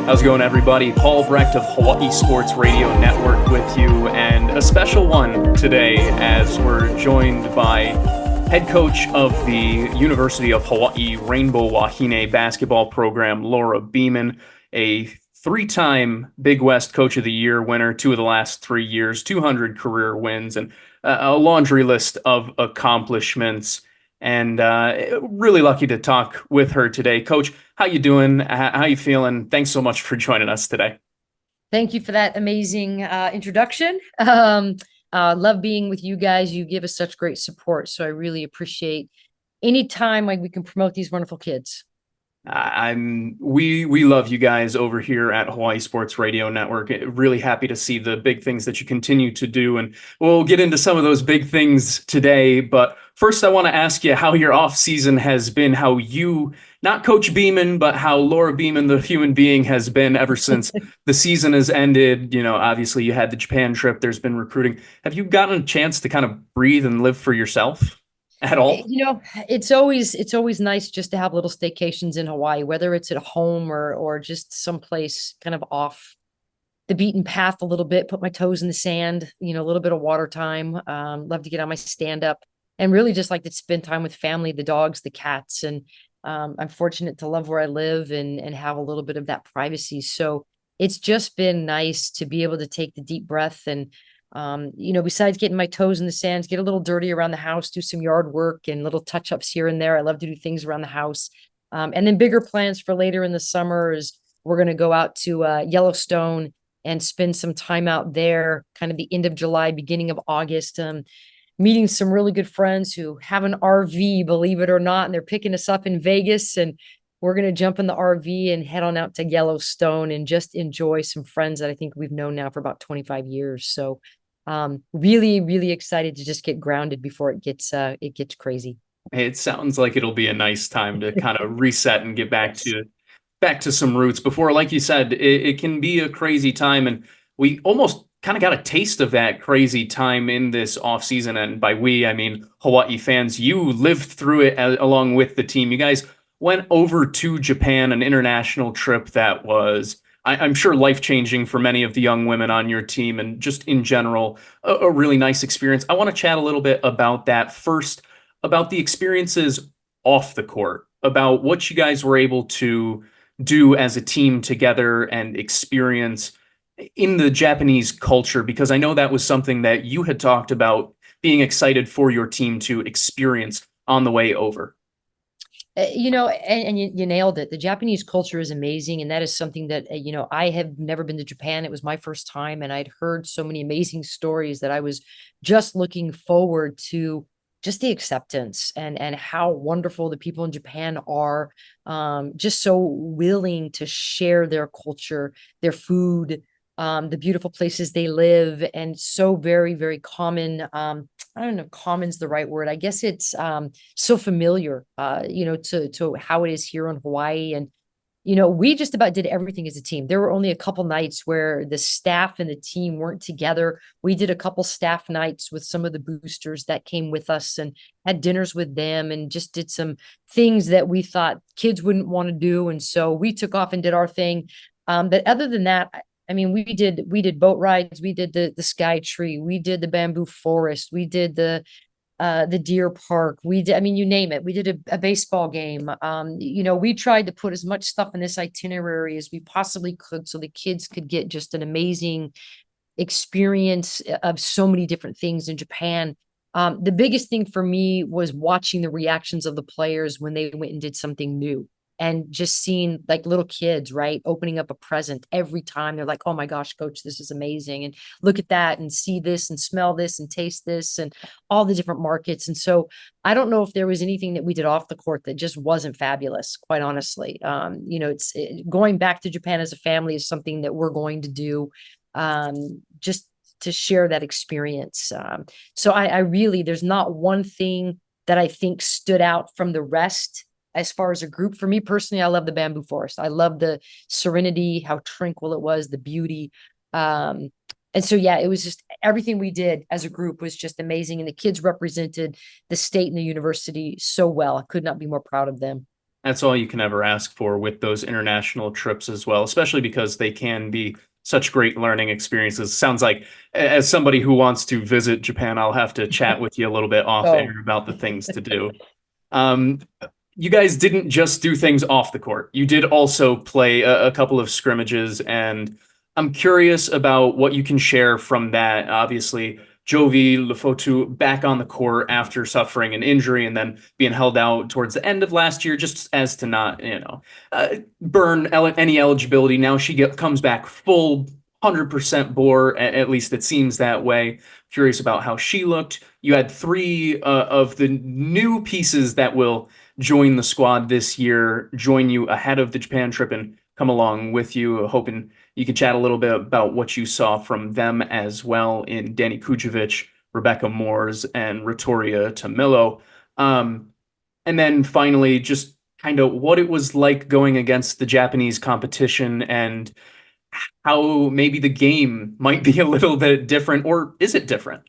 How's it going, everybody? Paul Brecht of Hawaii Sports Radio Network with you, and a special one today as we're joined by head coach of the University of Hawai'i Rainbow Wahine basketball program, Laura Beeman, a three-time Big West Coach of the Year winner, 2 of the last 3 years, 200 career wins, and a laundry list of accomplishments. And really lucky to talk with her today. Coach, how you doing? How you feeling? Thanks so much for joining us today. Thank you for that amazing introduction. Love being with you guys. You give us such great support. So I really appreciate any time like we can promote these wonderful kids. We love you guys over here at Hawaii Sports Radio Network. Really happy to see the big things that you continue to do, and we'll get into some of those big things today. But first, I want to ask you how your off season has been. How you, not Coach Beeman, but how Laura Beeman, the human being, has been ever since the season has ended. You know, obviously you had the Japan trip. There's been recruiting. Have you gotten a chance to kind of breathe and live for yourself at all? It's always nice just to have little staycations in Hawaii, whether it's at home or just someplace kind of off the beaten path a little bit, put my toes in the sand, a little bit of water time. Love to get on my stand up and really just like to spend time with family, the dogs, the cats. And I'm fortunate to love where I live and have a little bit of that privacy. So it's just been nice to be able to take the deep breath and besides getting my toes in the sands, get a little dirty around the house, do some yard work and little touch ups here and there. I love to do things around the house. And then bigger plans for later in the summer is we're going to go out to Yellowstone and spend some time out there, kind of the end of July, beginning of August, meeting some really good friends who have an RV, believe it or not, and they're picking us up in Vegas. And we're going to jump in the RV and head on out to Yellowstone and just enjoy some friends that I think we've known now for about 25 years. So really, really excited to just get grounded before it gets crazy. It sounds like it'll be a nice time to kind of reset and get back Yes. to some roots before, like you said, it can be a crazy time. And we almost kind of got a taste of that crazy time in this off season. And by we, I mean Hawaii fans. You lived through it along with the team. You guys went over to Japan, an international trip that was, I'm sure, life-changing for many of the young women on your team, and just in general, a really nice experience. I want to chat a little bit about that first, about the experiences off the court, about what you guys were able to do as a team together and experience in the Japanese culture, because I know that was something that you had talked about being excited for your team to experience on the way over. And you nailed it. The Japanese culture is amazing. And that is something that, I have never been to Japan. It was my first time. And I'd heard so many amazing stories that I was just looking forward to just the acceptance and how wonderful the people in Japan are, just so willing to share their culture, their food, the beautiful places they live, and so very, very common. I don't know if common's the right word. I guess it's so familiar, to how it is here in Hawaii. And, we just about did everything as a team. There were only a couple nights where the staff and the team weren't together. We did a couple staff nights with some of the boosters that came with us and had dinners with them and just did some things that we thought kids wouldn't want to do. And so we took off and did our thing. But other than that, I mean, we did boat rides, we did the sky tree, we did the bamboo forest, we did the deer park, we did, I mean, you name it. We did a baseball game. We tried to put as much stuff in this itinerary as we possibly could so the kids could get just an amazing experience of so many different things in Japan. The biggest thing for me was watching the reactions of the players when they went and did something new and just seeing like little kids, right, opening up a present every time. They're like, oh my gosh, coach, this is amazing. And look at that and see this and smell this and taste this and all the different markets. And so I don't know if there was anything that we did off the court that just wasn't fabulous, quite honestly. Going back to Japan as a family is something that we're going to do, just to share that experience. So I really, there's not one thing that I think stood out from the rest as far as a group. For me personally, I love the bamboo forest. I love the serenity, how tranquil it was, the beauty. And so, yeah, it was just everything we did as a group was just amazing. And the kids represented the state and the university so well. I could not be more proud of them. That's all you can ever ask for with those international trips as well, especially because they can be such great learning experiences. Sounds like, as somebody who wants to visit Japan, I'll have to chat with you a little bit off Oh, air about the things to do. Um, you guys didn't just do things off the court. You did also play a couple of scrimmages, and I'm curious about what you can share from that. Obviously, Jovi Lefotu back on the court after suffering an injury and then being held out towards the end of last year, just as to not, burn any eligibility. Now comes back full 100% bore. At least it seems that way. Curious about how she looked. You had three of the new pieces that will join the squad this year, join you ahead of the Japan trip and come along with you. Hoping you could chat a little bit about what you saw from them as well in Danny Kujovic, Rebecca Moores, and Ratoria Tamilo. And then finally, just kind of what it was like going against the Japanese competition and how maybe the game might be a little bit different, or is it different?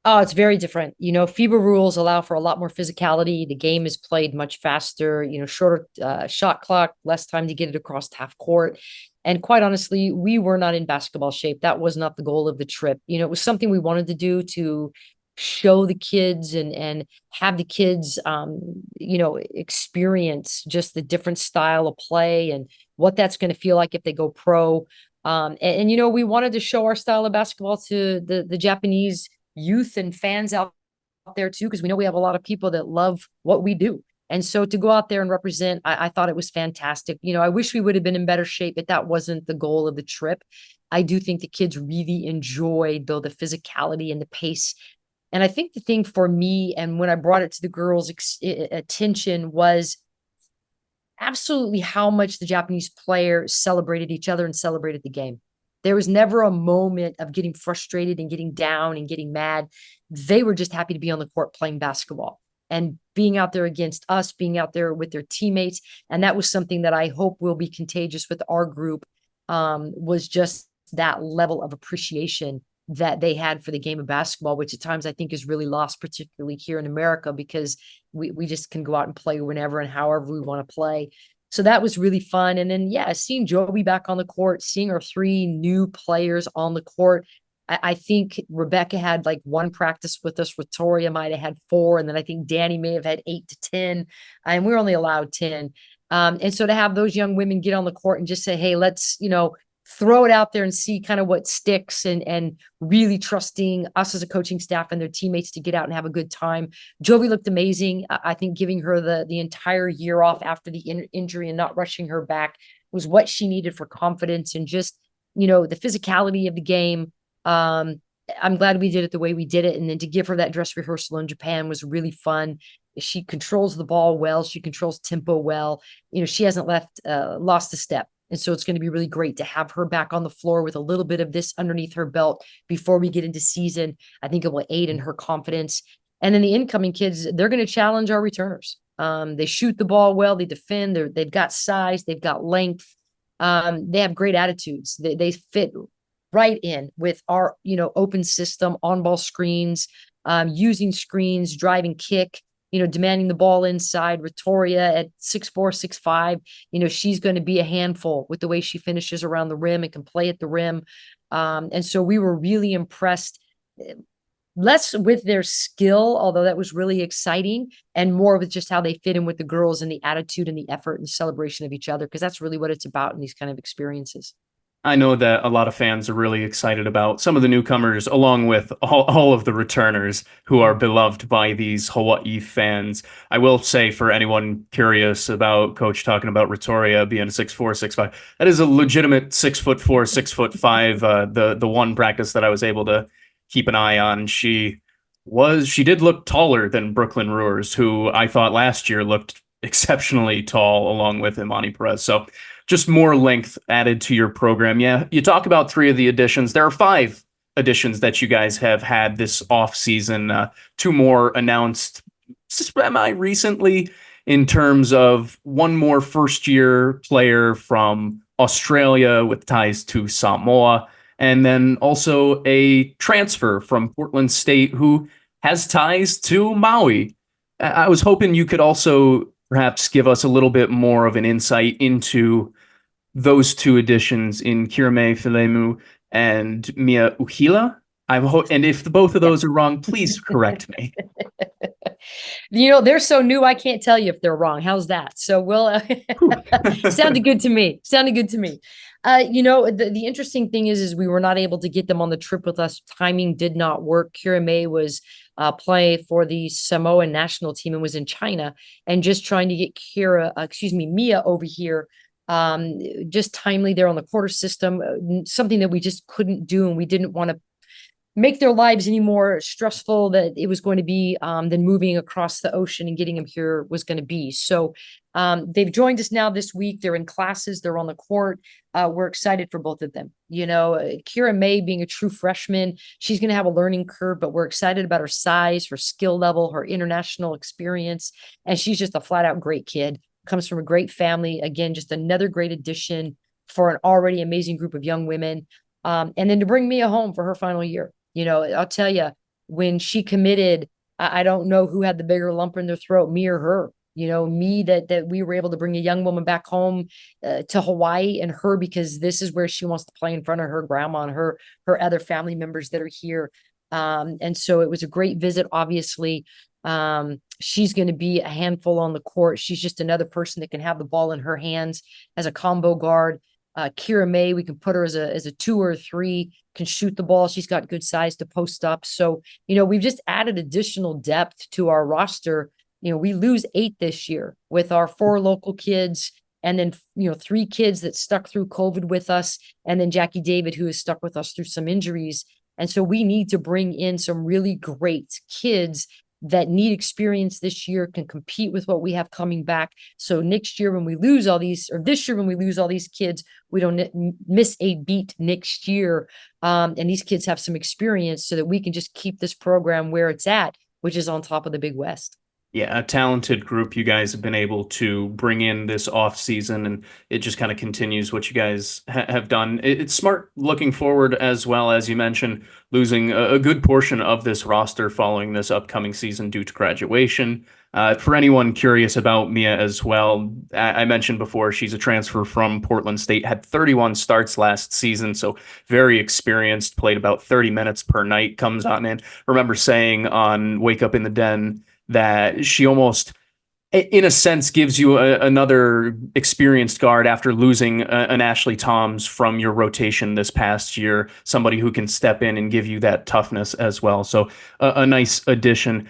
oh, it's very different. FIBA rules allow for a lot more physicality. The game is played much faster, shorter shot clock, less time to get it across half court. And quite honestly, we were not in basketball shape. That was not the goal of the trip. It was something we wanted to do to show the kids and have the kids experience just the different style of play and what that's going to feel like if they go pro. And we wanted to show our style of basketball to the Japanese youth and fans out there too, because we know we have a lot of people that love what we do. And so to go out there and represent, I thought it was fantastic. I wish we would have been in better shape, but that wasn't the goal of the trip. I do think the kids really enjoyed, though, the physicality and the pace. And I think the thing for me, and when I brought it to the girls' attention, was absolutely how much the Japanese player celebrated each other and celebrated the game. There was never a moment of getting frustrated and getting down and getting mad. They were just happy to be on the court playing basketball and being out there against us, being out there with their teammates. And that was something that I hope will be contagious with our group, was just that level of appreciation that they had for the game of basketball, which at times I think is really lost, particularly here in America, because we just can go out and play whenever and however we want to play. So that was really fun. And then, yeah, seeing Joey back on the court, seeing our three new players on the court. I think Rebecca had like one practice with us. Victoria might have had four. And then I think Danny may have had 8 to 10. And we were only allowed 10. And so to have those young women get on the court and just say, hey, let's, throw it out there and see kind of what sticks, and really trusting us as a coaching staff and their teammates to get out and have a good time. Jovi looked amazing. I think giving her the entire year off after the injury and not rushing her back was what she needed for confidence and just, the physicality of the game. I'm glad we did it the way we did it. And then to give her that dress rehearsal in Japan was really fun. She controls the ball well. She controls tempo well. She hasn't lost a step. And so it's going to be really great to have her back on the floor with a little bit of this underneath her belt before we get into season. I think it will aid in her confidence. And then the incoming kids, they're going to challenge our returners. They shoot the ball well. They defend. They've got size. They've got length. They have great attitudes. They fit right in with our, open system, on ball screens, using screens, driving kick, demanding the ball inside. Ratoria at 6'4", 6'5", she's going to be a handful with the way she finishes around the rim and can play at the rim. And so we were really impressed, less with their skill, although that was really exciting, and more with just how they fit in with the girls and the attitude and the effort and celebration of each other, because that's really what it's about in these kind of experiences. I know that a lot of fans are really excited about some of the newcomers, along with all of the returners who are beloved by these Hawaii fans. I will say, for anyone curious about Coach talking about Ratoria being 6'4", 6'5", that is a legitimate 6'4", 6'5". The one practice that I was able to keep an eye on, she did look taller than Brooklyn Brewers, who I thought last year looked exceptionally tall, along with Imani Perez. So just more length added to your program. Yeah, you talk about 3 of the additions. There are 5 additions that you guys have had this off season. 2 more announced semi-recently, in terms of one more first-year player from Australia with ties to Samoa, and then also a transfer from Portland State who has ties to Maui. I was hoping you could also perhaps give us a little bit more of an insight into those two additions in Kirame Filemu and Mia Uhila. And if both of Yeah. those are wrong, please correct me. They're so new, I can't tell you if they're wrong. How's that? So sounded good to me. Sounded good to me. The interesting thing is we were not able to get them on the trip with us. Timing did not work. Kira May was playing for the Samoan national team and was in China, and just trying to get Mia over here. Just timely there on the quarter system, something that we just couldn't do, and we didn't want to make their lives any more stressful that it was going to be than moving across the ocean and getting them here was going to be. So they've joined us now this week. They're in classes. They're on the court. We're excited for both of them. Kira May being a true freshman, she's going to have a learning curve, but we're excited about her size, her skill level, her international experience. And she's just a flat out great kid, comes from a great family. Again, just another great addition for an already amazing group of young women. And then to bring Mia home for her final year. I'll tell you, when she committed, I don't know who had the bigger lump in their throat, me or her. Me that we were able to bring a young woman back home to Hawaii, and her because this is where she wants to play in front of her grandma and her other family members that are here. And so it was a great visit. Obviously, she's going to be a handful on the court. She's just another person that can have the ball in her hands as a combo guard. Kira May, we can put her as a 2 or 3, can shoot the ball. She's got good size to post up. So, we've just added additional depth to our roster. We lose 8 this year with our 4 local kids, and then, 3 kids that stuck through COVID with us, and then Jackie David, who has stuck with us through some injuries. And so we need to bring in some really great kids that need experience this year, can compete with what we have coming back. So next year when we lose all these, or this year when we lose all these kids, we don't miss a beat next year. And these kids have some experience so that we can just keep this program where it's at, which is on top of the Big West. Yeah, a talented group you guys have been able to bring in this off season, and it just kind of continues what you guys have done. It's smart looking forward, as well as you mentioned, losing a good portion of this roster following this upcoming season due to graduation. For anyone curious about Mia as well, I mentioned before she's a transfer from Portland State, had 31 starts last season, so very experienced, played about 30 minutes per night, comes on in. Remember saying on Wake Up in the Den that she almost, in a sense, gives you another experienced guard after losing an Ashley Toms from your rotation this past year, somebody who can step in and give you that toughness as well. So a nice addition.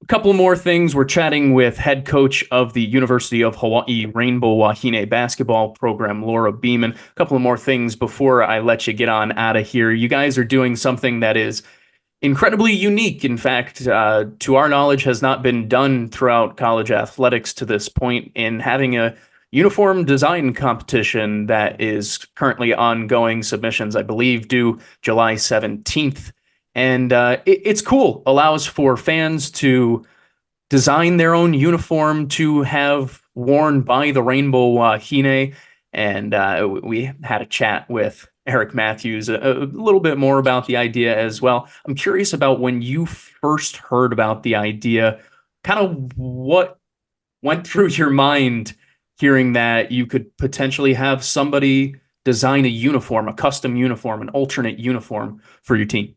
A couple more things. We're chatting with head coach of the University of Hawai'i Rainbow Wahine basketball program, Laura Beeman. A couple of more things before I let you get on out of here. You guys are doing something that is incredibly unique. In fact, to our knowledge, has not been done throughout college athletics to this point, in having a uniform design competition that is currently ongoing. Submissions, I believe, due July 17th. And it's cool. Allows for fans to design their own uniform to have worn by the Rainbow Wahine. And we had a chat with Eric Matthews a little bit more about the idea as well. I'm curious about when you first heard about the idea, kind of what went through your mind hearing that you could potentially have somebody design a uniform, a custom uniform, an alternate uniform for your team.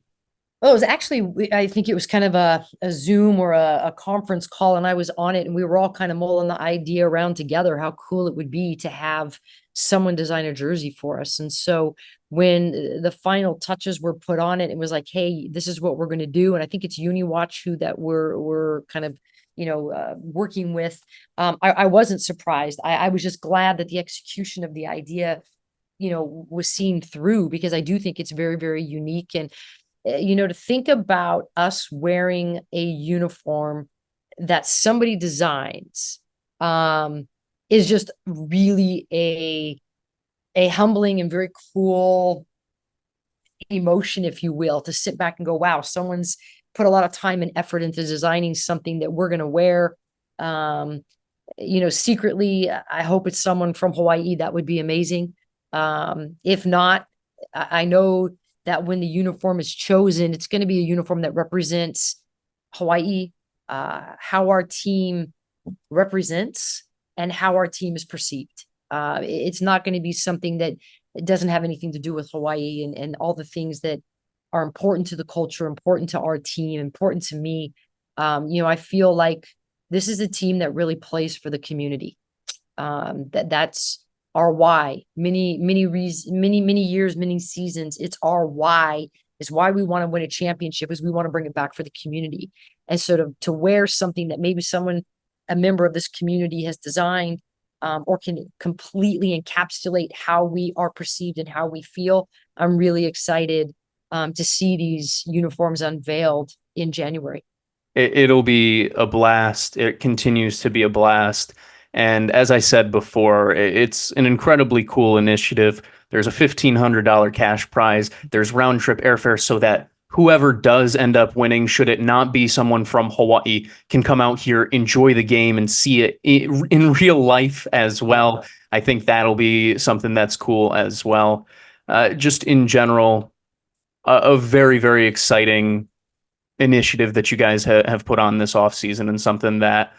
Well, it was actually, I think it was kind of a Zoom or a conference call, and I was on it, and we were all kind of mulling the idea around together, how cool it would be to have someone design a jersey for us. And so when the final touches were put on it, it was like, hey, this is what we're going to do. And I think it's UniWatch who that we're kind of, working with. I wasn't surprised. I was just glad that the execution of the idea, was seen through, because I do think it's very, very unique. And to think about us wearing a uniform that somebody designs is just really a humbling and very cool emotion, if you will, to sit back and go, wow, someone's put a lot of time and effort into designing something that we're going to wear. Secretly, I hope it's someone from Hawaii. That would be amazing. If not, I know that when the uniform is chosen, it's going to be a uniform that represents Hawaii, how our team represents and how our team is perceived. It's not going to be something that doesn't have anything to do with Hawaii and all the things that are important to the culture, important to our team, important to me. I feel like this is a team that really plays for the community. That's our why. Many reasons, many years, many seasons. It's our why. Is why we want to win a championship. Is we want to bring it back for the community. And so to wear something that maybe a member of this community has designed, or can completely encapsulate how we are perceived and how we feel. I'm really excited to see these uniforms unveiled in January. It'll be a blast. It continues to be a blast. And as I said before, it's an incredibly cool initiative. There's a $1,500 cash prize. There's round trip airfare so that whoever does end up winning, should it not be someone from Hawaii, can come out here, enjoy the game, and see it in real life as well. I think that'll be something that's cool as well. Just in general, a very, very exciting initiative that you guys have put on this off season, and something that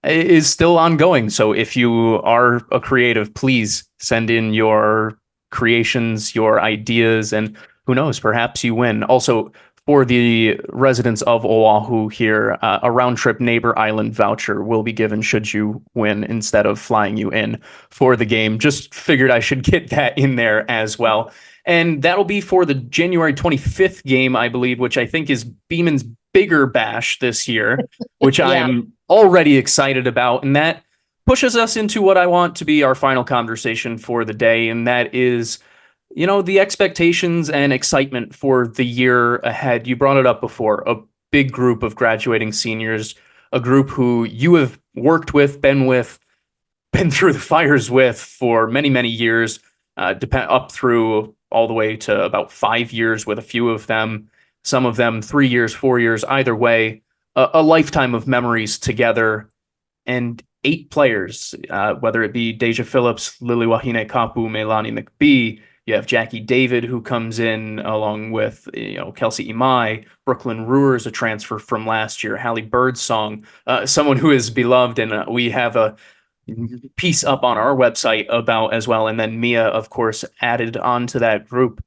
is still ongoing. So if you are a creative, please send in your creations, your ideas, and who knows, perhaps you win. Also, for the residents of Oahu here, a round trip neighbor island voucher will be given should you win instead of flying you in for the game. Just figured I should get that in there as well. And that'll be for the January 25th game, I believe, which I think is Beeman's bigger bash this year, which Yeah. I'm already excited about. And that pushes us into what I want to be our final conversation for the day. And that is, the expectations and excitement for the year ahead. You brought it up before, a big group of graduating seniors, a group who you have worked with, been through the fires with for many, many years, up through all the way to about 5 years with a few of them, some of them 3 years, 4 years, either way, a lifetime of memories together. And 8 players, whether it be Deja Phillips, Lily Wahine Kapu, Melani McBee, you have Jackie David, who comes in along with Kelsey Imai, Brooklyn Ruers, a transfer from last year, Hallie Birdsong, someone who is beloved, and we have a piece up on our website about as well. And then Mia, of course, added on to that group.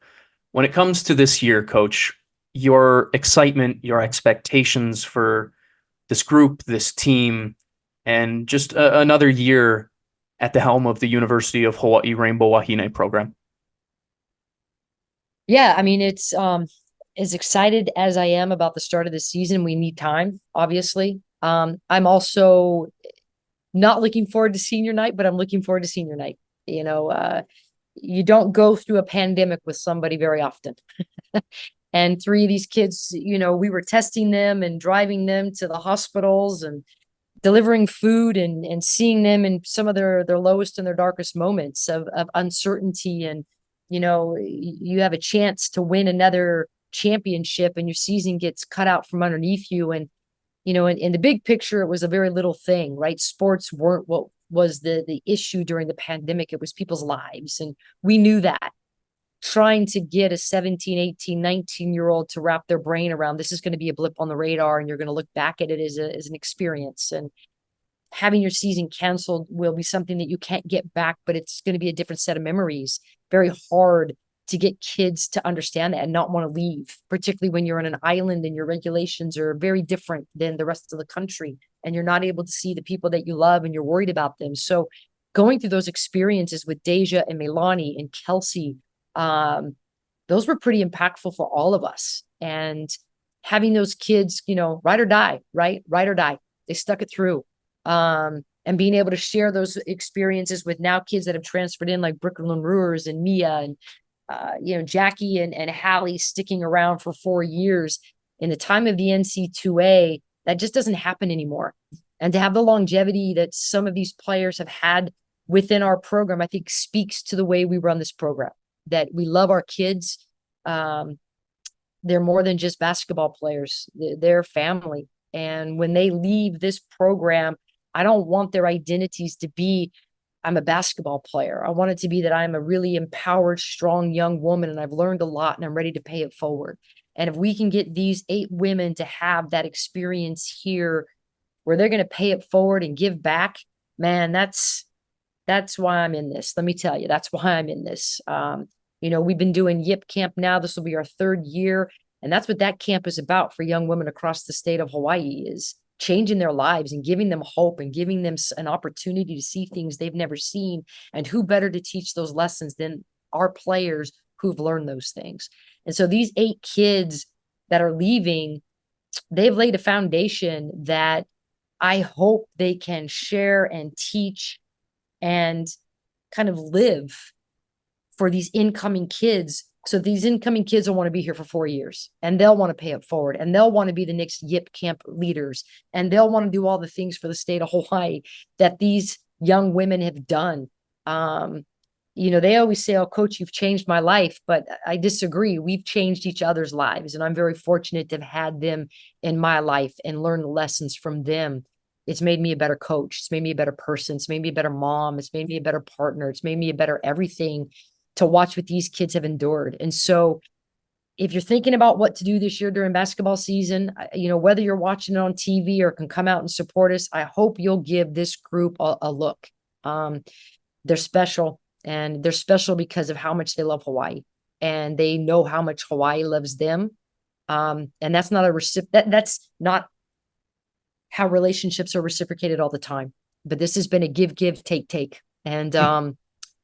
When it comes to this year, Coach, your excitement, your expectations for this group, this team, and just another year at the helm of the University of Hawai'i Rainbow Wahine program. Yeah, I mean, it's as excited as I am about the start of the season. We need time, obviously. I'm also not looking forward to senior night, but I'm looking forward to senior night. You don't go through a pandemic with somebody very often. And 3 of these kids, we were testing them and driving them to the hospitals and delivering food and seeing them in some of their lowest and their darkest moments of uncertainty. And, you have a chance to win another championship and your season gets cut out from underneath you. And, in the big picture, it was a very little thing, right? Sports weren't what was the issue during the pandemic. It was people's lives. And we knew that. Trying to get a 17, 18, 19-year-old to wrap their brain around this is going to be a blip on the radar and you're going to look back at it as an experience. And having your season canceled will be something that you can't get back, but it's going to be a different set of memories. Very hard to get kids to understand that and not want to leave, particularly when you're on an island and your regulations are very different than the rest of the country and you're not able to see the people that you love and you're worried about them. So going through those experiences with Deja and Melani and Kelsey, those were pretty impactful for all of us. And having those kids, ride or die, right? Ride or die. They stuck it through. And being able to share those experiences with now kids that have transferred in like Brooklyn Ruers and Mia and, Jackie and Hallie sticking around for 4 years in the time of the NC2A, that just doesn't happen anymore. And to have the longevity that some of these players have had within our program, I think speaks to the way we run this program, that we love our kids. They're more than just basketball players. They're family. And when they leave this program, I don't want their identities to be, I'm a basketball player. I want it to be that I'm a really empowered, strong young woman and I've learned a lot and I'm ready to pay it forward. And if we can get these 8 women to have that experience here where they're going to pay it forward and give back, man, that's why I'm in this. Let me tell you, that's why I'm in this. We've been doing YIP camp now. This will be our 3rd year. And that's what that camp is about for young women across the state of Hawaii, is changing their lives and giving them hope and giving them an opportunity to see things they've never seen. And who better to teach those lessons than our players who've learned those things. And so these 8 kids that are leaving, they've laid a foundation that I hope they can share and teach and kind of live for these incoming kids. So these incoming kids will want to be here for 4 years, and they'll want to pay it forward, and they'll want to be the next YIP camp leaders, and they'll want to do all the things for the state of Hawaii that these young women have done. They always say, "Oh, coach, you've changed my life," but I disagree. We've changed each other's lives, and I'm very fortunate to have had them in my life and learn lessons from them. It's made me a better coach. It's made me a better person. It's made me a better mom. It's made me a better partner. It's made me a better everything to watch what these kids have endured. And so if you're thinking about what to do this year during basketball season, whether you're watching it on TV or can come out and support us, I hope you'll give this group a look. They're special, and they're special because of how much they love Hawaii, and they know how much Hawaii loves them. And that's not that's not how relationships are reciprocated all the time, but this has been a give, take, take. And,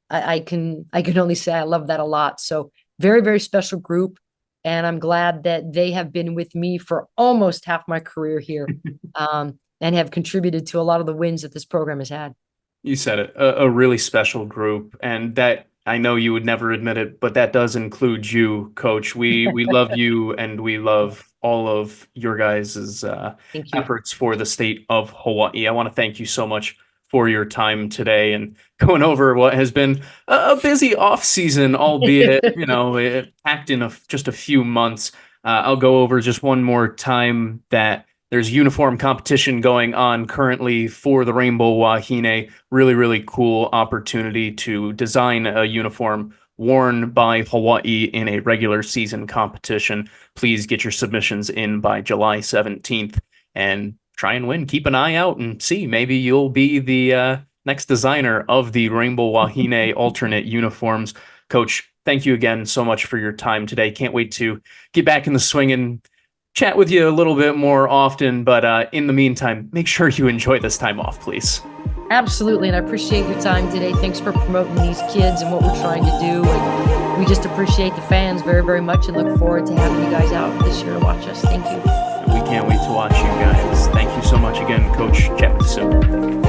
I can only say I love that a lot. So very, very special group. And I'm glad that they have been with me for almost half my career here, and have contributed to a lot of the wins that this program has had. You said it, a really special group. And that, I know you would never admit it, but that does include you, Coach. We love you, and we love all of your guys' efforts for the state of Hawaii. I want to thank you so much for your time today and going over what has been a busy off season, albeit, packed in just a few months. I'll go over just one more time that there's uniform competition going on currently for the Rainbow Wahine. Really, really cool opportunity to design a uniform worn by Hawaii in a regular season competition. Please get your submissions in by July 17th and try and win. Keep an eye out and see. Maybe you'll be the next designer of the Rainbow Wahine alternate uniforms. Coach, thank you again so much for your time today. Can't wait to get back in the swing and chat with you a little bit more often. But in the meantime, make sure you enjoy this time off, please. Absolutely. And I appreciate your time today. Thanks for promoting these kids and what we're trying to do. And we just appreciate the fans very, very much and look forward to having you guys out this year to watch us. Thank you. We can't wait to watch you guys. Thank you so much again, Coach. Chat with you soon.